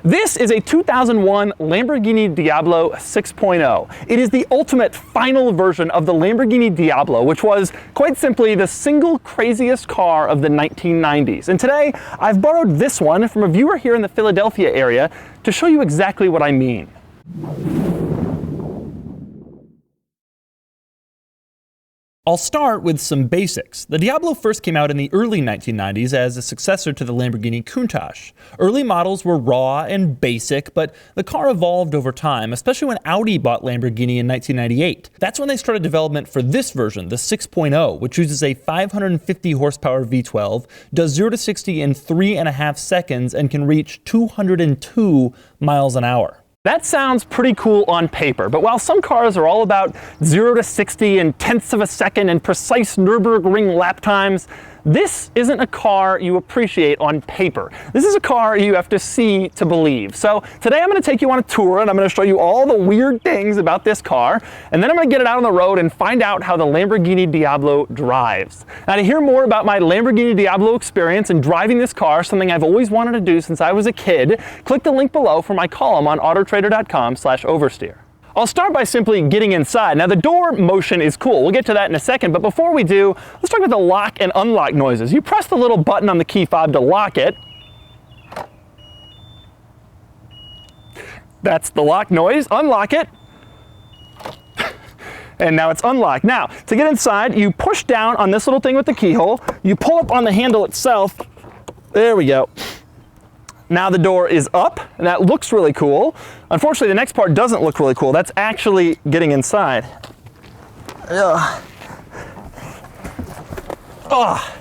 This is a 2001 Lamborghini Diablo 6.0. It is the ultimate final version of the Lamborghini Diablo, which was, quite simply, the single craziest car of the 1990s. And today, I've borrowed this one from a viewer here in the Philadelphia area to show you exactly what I mean. I'll start with some basics. The Diablo first came out in the early 1990s as a successor to the Lamborghini Countach. Early models were raw and basic, but the car evolved over time, especially when Audi bought Lamborghini in 1998. That's when they started development for this version, the 6.0, which uses a 550 horsepower V12, does 0 to 60 in 3.5 seconds, and can reach 202 miles an hour. That sounds pretty cool on paper, but while some cars are all about 0 to 60 in tenths of a second and precise Nürburgring lap times, this isn't a car you appreciate on paper. This is a car you have to see to believe. So today I'm going to take you on a tour and I'm going to show you all the weird things about this car, and then I'm going to get it out on the road and find out how the Lamborghini Diablo drives. Now, to hear more about my Lamborghini Diablo experience and driving this car, something I've always wanted to do since I was a kid, click the link below for my column on autotrader.com/oversteer. I'll start by simply getting inside. Now, the door motion is cool. We'll get to that in a second, but before we do, let's talk about the lock and unlock noises. You press the little button on the key fob to lock it. That's the lock noise. Unlock it. And now it's unlocked. Now, to get inside, you push down on this little thing with the keyhole. You pull up on the handle itself. There we go. Now the door is up, and that looks really cool. Unfortunately, the next part doesn't look really cool. That's actually getting inside. Ugh. Oh,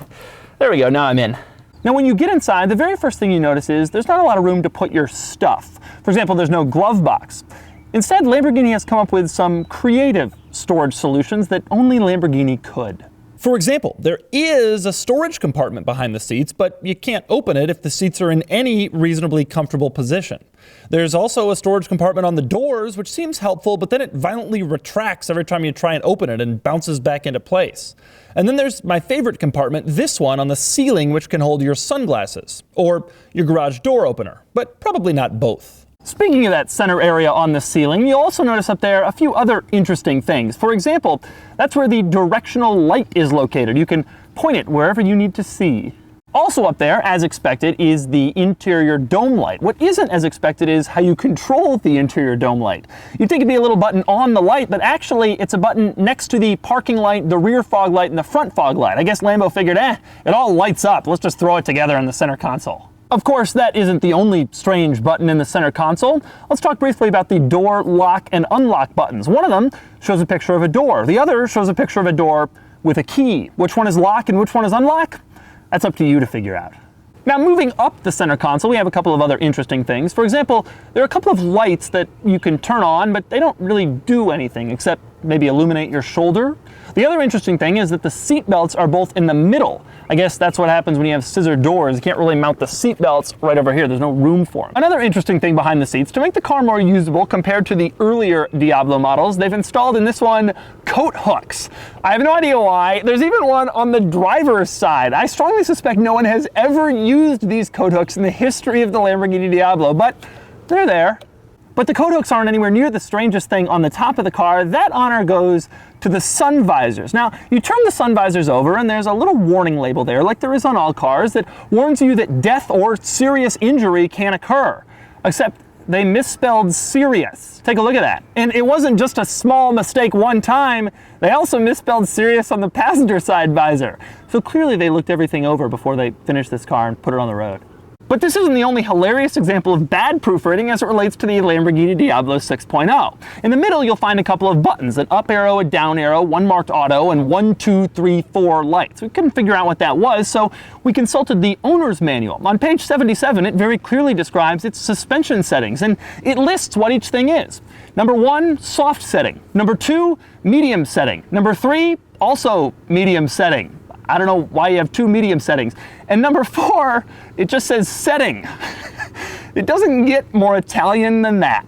there we go, now I'm in. Now when you get inside, the very first thing you notice is there's not a lot of room to put your stuff. For example, there's no glove box. Instead, Lamborghini has come up with some creative storage solutions that only Lamborghini could. For example, there is a storage compartment behind the seats, but you can't open it if the seats are in any reasonably comfortable position. There's also a storage compartment on the doors, which seems helpful, but then it violently retracts every time you try and open it and bounces back into place. And then there's my favorite compartment, this one on the ceiling, which can hold your sunglasses or your garage door opener, but probably not both. Speaking of that center area on the ceiling, you'll also notice up there a few other interesting things. For example, that's where the directional light is located. You can point it wherever you need to see. Also up there, as expected, is the interior dome light. What isn't as expected is how you control the interior dome light. You'd think it'd be a little button on the light, but actually it's a button next to the parking light, the rear fog light, and the front fog light. I guess Lambo figured, it all lights up. Let's just throw it together in the center console. Of course, that isn't the only strange button in the center console. Let's talk briefly about the door lock and unlock buttons. One of them shows a picture of a door. The other shows a picture of a door with a key. Which one is lock and which one is unlock? That's up to you to figure out. Now, moving up the center console, we have a couple of other interesting things. For example, there are a couple of lights that you can turn on, but they don't really do anything except maybe illuminate your shoulder. The other interesting thing is that the seat belts are both in the middle. I guess that's what happens when you have scissor doors. You can't really mount the seat belts right over here. There's no room for them. Another interesting thing behind the seats, to make the car more usable compared to the earlier Diablo models, they've installed in this one coat hooks. I have no idea why. There's even one on the driver's side. I strongly suspect no one has ever used these coat hooks in the history of the Lamborghini Diablo, but they're there. But the coat hooks aren't anywhere near the strangest thing on the top of the car. That honor goes to the sun visors. Now, you turn the sun visors over and there's a little warning label there, like there is on all cars, that warns you that death or serious injury can occur. Except they misspelled serious. Take a look at that. And it wasn't just a small mistake one time, they also misspelled serious on the passenger side visor. So clearly they looked everything over before they finished this car and put it on the road. But this isn't the only hilarious example of bad proofreading as it relates to the Lamborghini Diablo 6.0. In the middle, you'll find a couple of buttons, an up arrow, a down arrow, one marked auto, and 1, 2, 3, 4 lights. We couldn't figure out what that was, so we consulted the owner's manual. On page 77, it very clearly describes its suspension settings, and it lists what each thing is. Number 1, soft setting. Number 2, medium setting. Number 3, also medium setting. I don't know why you have 2 medium settings. And number 4, it just says setting. It doesn't get more Italian than that.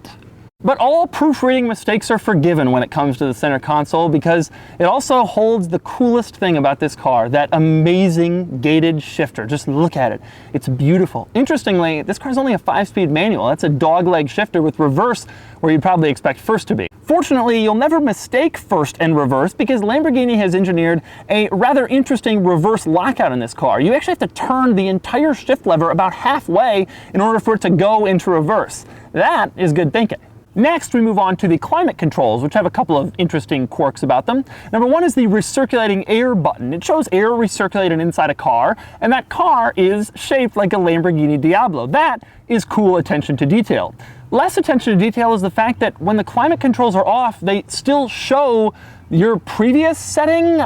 But all proofreading mistakes are forgiven when it comes to the center console, because it also holds the coolest thing about this car, that amazing gated shifter. Just look at it. It's beautiful. Interestingly, this car's only a 5-speed manual. That's a dogleg shifter with reverse where you'd probably expect first to be. Fortunately, you'll never mistake first and reverse, because Lamborghini has engineered a rather interesting reverse lockout in this car. You actually have to turn the entire shift lever about halfway in order for it to go into reverse. That is good thinking. Next, we move on to the climate controls, which have a couple of interesting quirks about them. Number one is the recirculating air button. It shows air recirculated inside a car, and that car is shaped like a Lamborghini Diablo. That is cool attention to detail. Less attention to detail is the fact that when the climate controls are off, they still show your previous setting,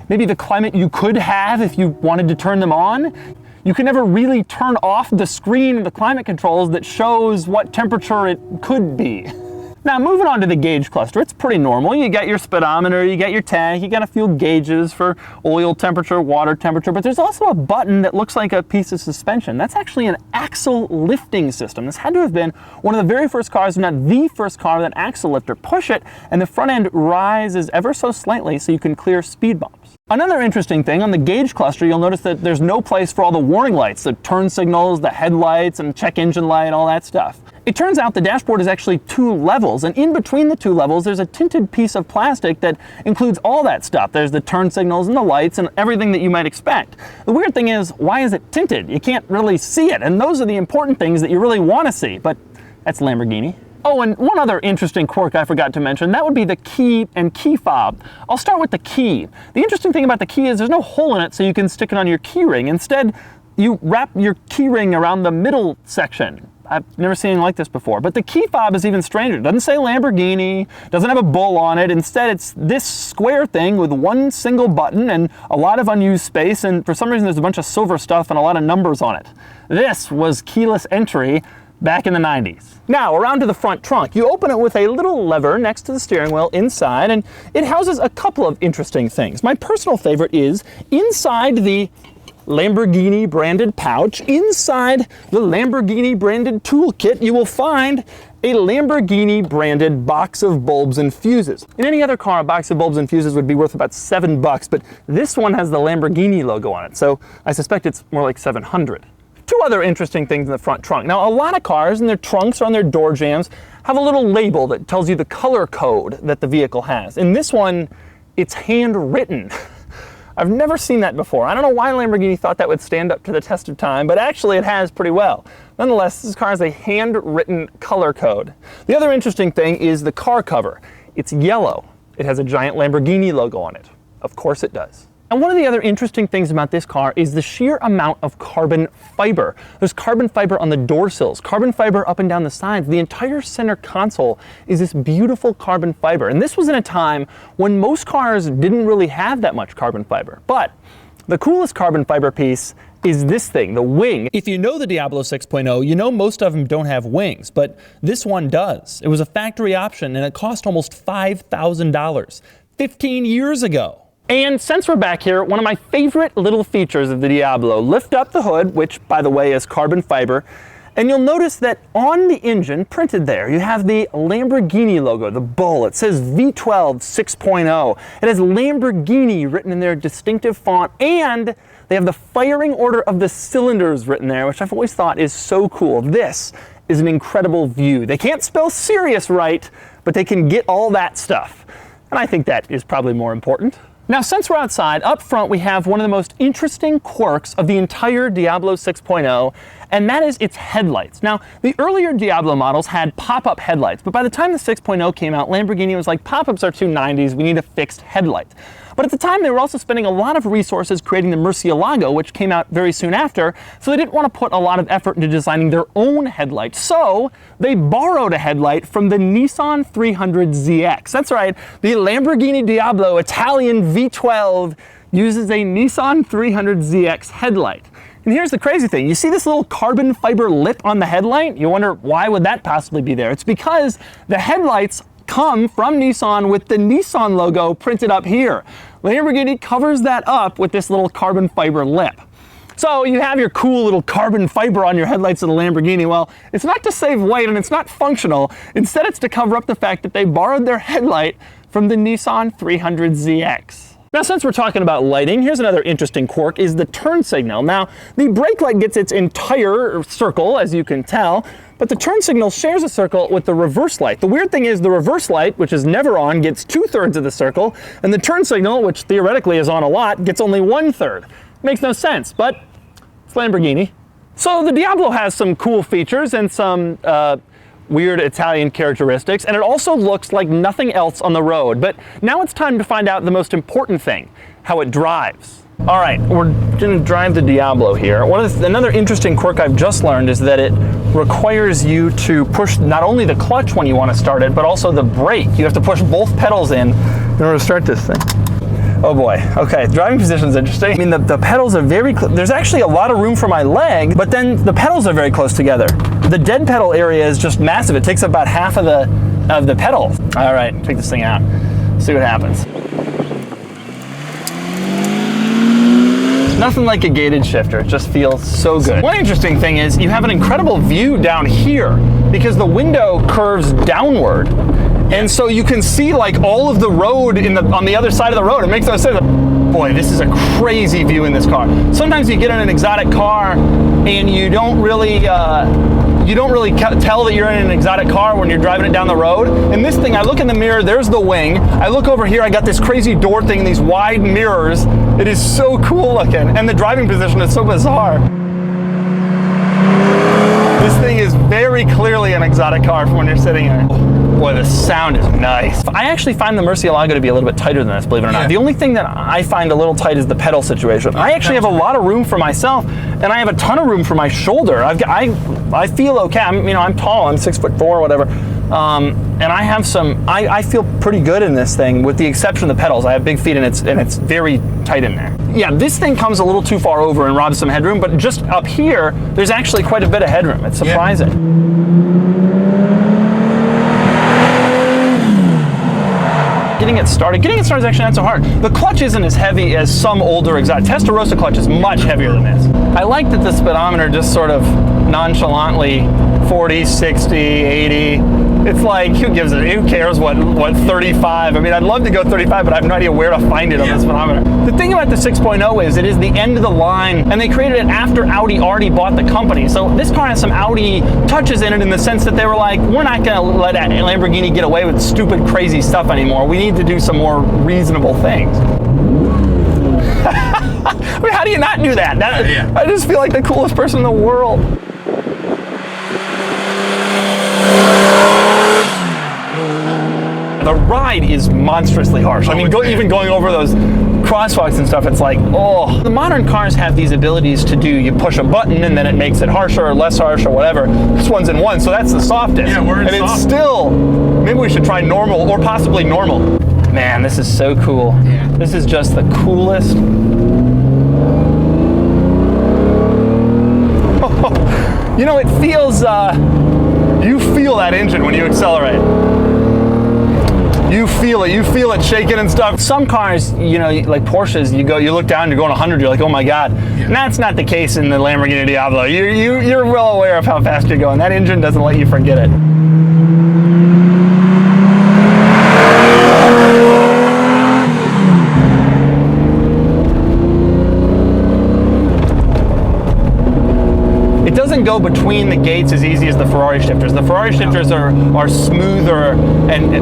maybe the climate you could have if you wanted to turn them on. You can never really turn off the screen of the climate controls that shows what temperature it could be. Now, moving on to the gauge cluster, it's pretty normal. You got your speedometer, you got your tank, you got a few gauges for oil temperature, water temperature, but there's also a button that looks like a piece of suspension. That's actually an axle lifting system. This had to have been one of the very first cars, if not the first car with an axle lifter. Push it, and the front end rises ever so slightly so you can clear speed bumps. Another interesting thing, on the gauge cluster, you'll notice that there's no place for all the warning lights, the turn signals, the headlights, and check engine light, all that stuff. It turns out the dashboard is actually 2 levels, and in between the 2 levels, there's a tinted piece of plastic that includes all that stuff. There's the turn signals and the lights and everything that you might expect. The weird thing is, why is it tinted? You can't really see it, and those are the important things that you really want to see, but that's Lamborghini. Oh, and one other interesting quirk I forgot to mention, that would be the key and key fob. I'll start with the key. The interesting thing about the key is there's no hole in it so you can stick it on your key ring. Instead, you wrap your key ring around the middle section. I've never seen anything like this before, but the key fob is even stranger. It doesn't say Lamborghini, doesn't have a bull on it. Instead, it's this square thing with one single button and a lot of unused space, and for some reason there's a bunch of silver stuff and a lot of numbers on it. This was keyless entry back in the 90s. Now, around to the front trunk. You open it with a little lever next to the steering wheel inside, and it houses a couple of interesting things. My personal favorite is inside the Lamborghini branded pouch, inside the Lamborghini branded toolkit, you will find a Lamborghini branded box of bulbs and fuses. In any other car, a box of bulbs and fuses would be worth about $7, but this one has the Lamborghini logo on it, so I suspect it's more like $700. 2 other interesting things in the front trunk. Now, a lot of cars in their trunks or on their door jambs have a little label that tells you the color code that the vehicle has. In this one, it's handwritten. I've never seen that before. I don't know why Lamborghini thought that would stand up to the test of time, but actually it has pretty well. Nonetheless, this car has a handwritten color code. The other interesting thing is the car cover. It's yellow. It has a giant Lamborghini logo on it. Of course it does. And one of the other interesting things about this car is the sheer amount of carbon fiber. There's carbon fiber on the door sills, carbon fiber up and down the sides. The entire center console is this beautiful carbon fiber. And this was in a time when most cars didn't really have that much carbon fiber. But the coolest carbon fiber piece is this thing, the wing. If you know the Diablo 6.0, you know most of them don't have wings, but this one does. It was a factory option and it cost almost $5,000 15 years ago. And since we're back here, one of my favorite little features of the Diablo, lift up the hood, which by the way is carbon fiber, and you'll notice that on the engine, printed there, you have the Lamborghini logo, the bull. It says V12 6.0. It has Lamborghini written in their distinctive font, and they have the firing order of the cylinders written there, which I've always thought is so cool. This is an incredible view. They can't spell serious right, but they can get all that stuff. And I think that is probably more important. Now, since we're outside, up front we have one of the most interesting quirks of the entire Diablo 6.0, and that is its headlights. Now, the earlier Diablo models had pop-up headlights, but by the time the 6.0 came out, Lamborghini was like, pop-ups are too 90s, we need a fixed headlight. But at the time, they were also spending a lot of resources creating the Murcielago, which came out very soon after, so they didn't want to put a lot of effort into designing their own headlight. So they borrowed a headlight from the Nissan 300ZX. That's right, the Lamborghini Diablo Italian V12 uses a Nissan 300ZX headlight. And here's the crazy thing. You see this little carbon fiber lip on the headlight? You wonder, why would that possibly be there? It's because the headlights come from Nissan with the Nissan logo printed up here. Lamborghini covers that up with this little carbon fiber lip. So you have your cool little carbon fiber on your headlights of the Lamborghini. Well, it's not to save light and it's not functional. Instead, it's to cover up the fact that they borrowed their headlight from the Nissan 300ZX. Now, since we're talking about lighting, here's another interesting quirk, is the turn signal. Now, the brake light gets its entire circle, as you can tell, but the turn signal shares a circle with the reverse light. The weird thing is the reverse light, which is never on, gets 2/3 of the circle, and the turn signal, which theoretically is on a lot, gets only 1/3. Makes no sense, but it's Lamborghini. So the Diablo has some cool features and some weird Italian characteristics, and it also looks like nothing else on the road. But now it's time to find out the most important thing, how it drives. All right, we're gonna drive the Diablo here. Another interesting quirk I've just learned is that it requires you to push not only the clutch when you want to start it, but also the brake. You have to push both pedals in order to start this thing. Oh boy, okay, driving position is interesting. I mean, the pedals are very there's actually a lot of room for my leg, but then the pedals are very close together. The dead pedal area is just massive. It takes about half of the pedals. All right, take this thing out, see what happens. Nothing like a gated shifter, it just feels so good. One interesting thing is you have an incredible view down here because the window curves downward. And so you can see like all of the road on the other side of the road. It makes no sense. Boy, this is a crazy view in this car. Sometimes you get in an exotic car and you don't really tell that you're in an exotic car when you're driving it down the road. And this thing, I look in the mirror, there's the wing. I look over here, I got this crazy door thing, these wide mirrors. It is so cool looking. And the driving position is so bizarre. This thing is very clearly an exotic car from when you're sitting in it. Boy, the sound is nice. I actually find the Murcielago to be a little bit tighter than this, believe it or not. The only thing that I find a little tight is the pedal situation. I actually have a lot of room for myself, and I have a ton of room for my shoulder. I feel okay. I'm tall. I'm 6'4" or whatever. And I have I feel pretty good in this thing, with the exception of the pedals. I have big feet, and it's very tight in there. Yeah, this thing comes a little too far over and robs some headroom, but just up here, there's actually quite a bit of headroom. It's surprising. Getting it started is actually not so hard. The clutch isn't as heavy as some older exotic. Testarossa clutch is much heavier than this. I like that the speedometer just sort of nonchalantly 40, 60, 80. It's like, who cares what 35? I mean, I'd love to go 35, but I have no idea where to find it on the speedometer. The thing about the 6.0 is it is the end of the line, and they created it after Audi already bought the company. So this car has some Audi touches in it, in the sense that they were like, we're not gonna let Lamborghini get away with stupid, crazy stuff anymore. We need to do some more reasonable things. I mean, how do you not do that? I just feel like the coolest person in the world. The ride is monstrously harsh. I mean, even going over those crosswalks and stuff, it's like, oh. The modern cars have these abilities to do, you push a button and then it makes it harsher or less harsh or whatever. This one's in one, so that's the softest. Yeah, we're in soft. And it's still, maybe we should try normal or possibly normal. Man, this is so cool. Yeah. This is just the coolest. You know, it feels, you feel that engine when you accelerate. You feel it shaking and stuff. Some cars, you know, like Porsches, you look down, you're going 100, you're like, oh my God. Yeah. And that's not the case in the Lamborghini Diablo. You're well aware of how fast you're going. That engine doesn't let you forget it. It doesn't go between the gates as easy as the Ferrari shifters. The Ferrari shifters are smoother,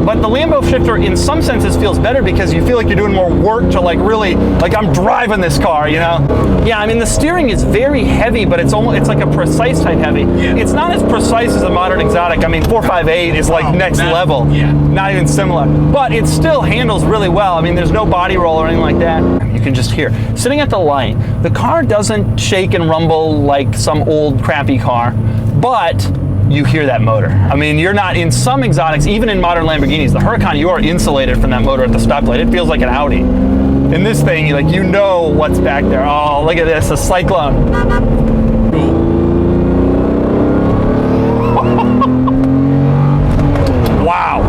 but the Lambo shifter in some senses feels better because you feel like you're doing more work to really I'm driving this car, you know? Yeah, I mean the steering is very heavy, but it's like a precise type heavy. Yeah. It's not as precise as a modern exotic. I mean 458 is like next level. Yeah. Not even similar. But it still handles really well. I mean there's no body roll or anything like that. You can just hear. Sitting at the light, the car doesn't shake and rumble like some old crappy car, but you hear that motor. I mean, you're not, in some exotics, even in modern Lamborghinis, the Huracan, you are insulated from that motor at the stoplight. It feels like an Audi. In this thing, you know what's back there. Oh, look at this, a Cyclone. Wow.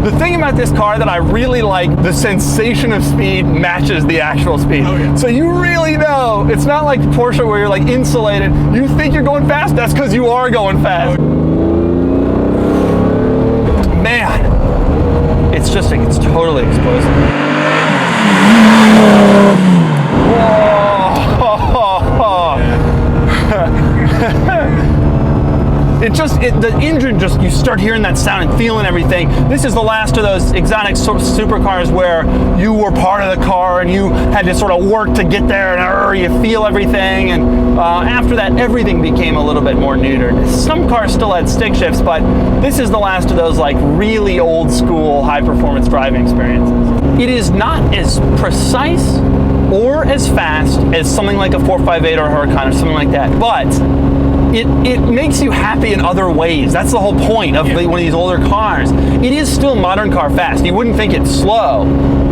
The thing about this car that I really like, the sensation of speed matches the actual speed. Oh, yeah. So you really know, it's not like Porsche where you're like insulated. You think you're going fast, that's because you are going fast. Man, it's totally explosive. The engine you start hearing that sound and feeling everything. This is the last of those exotic supercars where you were part of the car and you had to sort of work to get there and you feel everything. And after that, everything became a little bit more neutered. Some cars still had stick shifts, but this is the last of those like really old school high performance driving experiences. It is not as precise or as fast as something like a 458 or a Huracan or something like that, but it makes you happy in other ways. That's the whole point of one of these older cars. It is still modern car fast. You wouldn't think it's slow,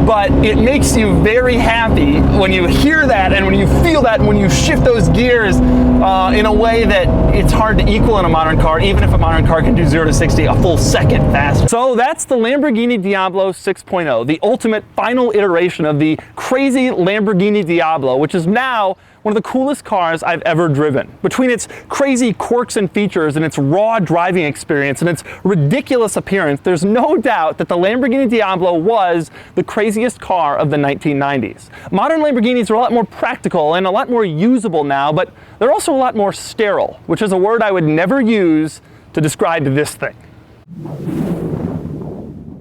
but it makes you very happy when you hear that and when you feel that and when you shift those gears in a way that it's hard to equal in a modern car, even if a modern car can do 0 to 60 a full second faster. So that's the Lamborghini Diablo 6.0, the ultimate final iteration of the crazy Lamborghini Diablo, which is now one of the coolest cars I've ever driven. Between its crazy quirks and features and its raw driving experience and its ridiculous appearance, there's no doubt that the Lamborghini Diablo was the craziest car of the 1990s. Modern Lamborghinis are a lot more practical and a lot more usable now, but they're also a lot more sterile, which is a word I would never use to describe this thing.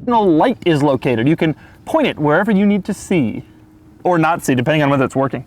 No light is located. You can point it wherever you need to see, or not see, depending on whether it's working.